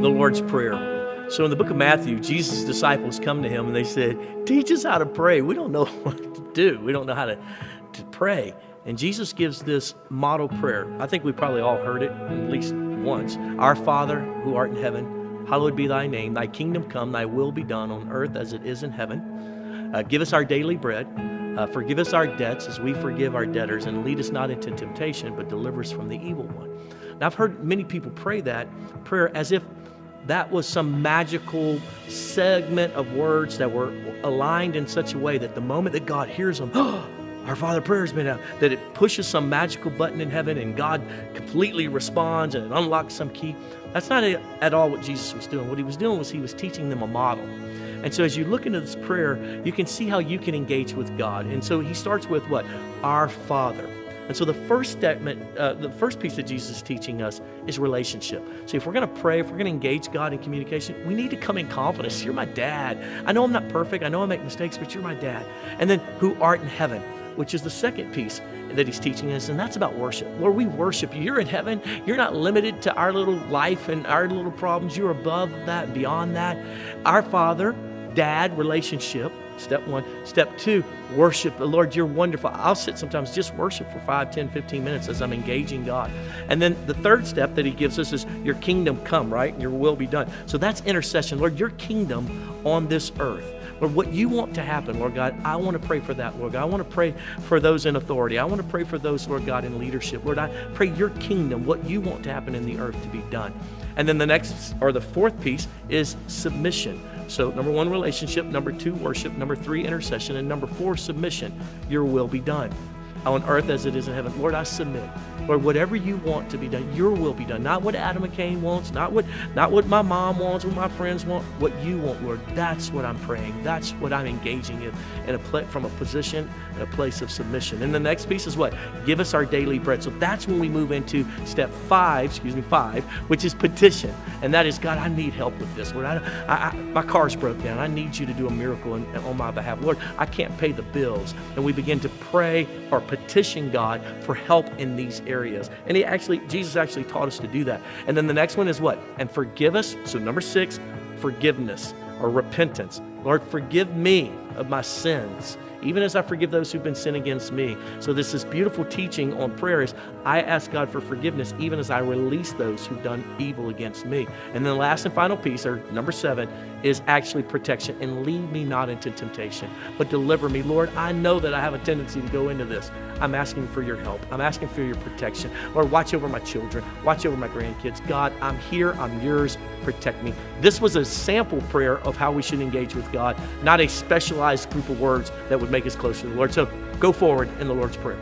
the Lord's Prayer. So in the book of Matthew, Jesus' disciples come to him and they said, teach us how to pray. We don't know what to do. We don't know how to pray. And Jesus gives this model prayer. I think we probably all heard it at least once. Our Father, who art in heaven, hallowed be thy name. Thy kingdom come, thy will be done on earth as it is in heaven. Give us our daily bread. Forgive us our debts as we forgive our debtors. And lead us not into temptation, but deliver us from the evil one. Now, I've heard many people pray that prayer as if that was some magical segment of words that were aligned in such a way that the moment that God hears them, our Father prayer has been out, that it pushes some magical button in heaven and God completely responds and it unlocks some key. That's not at all what Jesus was doing. What he was doing was he was teaching them a model. And so as you look into this prayer, you can see how you can engage with God. And so he starts with what? Our Father. And so the first statement, the first piece that Jesus is teaching us is relationship. So if we're going to pray, if we're going to engage God in communication, we need to come in confidence. You're my dad. I know I'm not perfect. I know I make mistakes, but you're my dad. And then who art in heaven, which is the second piece that he's teaching us, and that's about worship. Lord, we worship you. You're in heaven. You're not limited to our little life and our little problems. You're above that, beyond that. Our Father, Dad, relationship. Step one. Step two, worship. Lord, you're wonderful. I'll sit sometimes just worship for 5, 10, 15 minutes as I'm engaging God. And then the third step that he gives us is your kingdom come, right? Your will be done. So that's intercession. Lord, your kingdom on this earth. Lord, what you want to happen, Lord God, I want to pray for that, Lord God. I want to pray for those in authority. I want to pray for those, Lord God, in leadership. Lord, I pray your kingdom, what you want to happen in the earth to be done. And then the next, or the fourth piece, is submission. So number one, relationship. Number two, worship. Number three, intercession. And number four, submission. Your will be done on earth as it is in heaven. Lord, I submit. Lord, whatever you want to be done, your will be done. Not what Adam and Cain wants, not what my mom wants, what my friends want, what you want, Lord. That's what I'm praying. That's what I'm engaging in from a position and a place of submission. And the next piece is what? Give us our daily bread. So that's when we move into step five, which is petition. And that is, God, I need help with this. Lord, my car's broke down. I need you to do a miracle on my behalf. Lord, I can't pay the bills. And we begin to pray or petition God for help in these areas. And Jesus actually taught us to do that. And then the next one is what? And forgive us. So number 6, forgiveness or repentance. Lord, forgive me of my sins, even as I forgive those who've been sinning against me. So this beautiful teaching on prayer is I ask God for forgiveness even as I release those who've done evil against me. And then the last and final piece, or number 7, is actually protection. And lead me not into temptation, but deliver me. Lord, I know that I have a tendency to go into this. I'm asking for your help. I'm asking for your protection. Lord, watch over my children. Watch over my grandkids. God, I'm here. I'm yours. Protect me. This was a sample prayer of how we should engage with God, not a specialized group of words that would make us closer to the Lord. So go forward in the Lord's Prayer.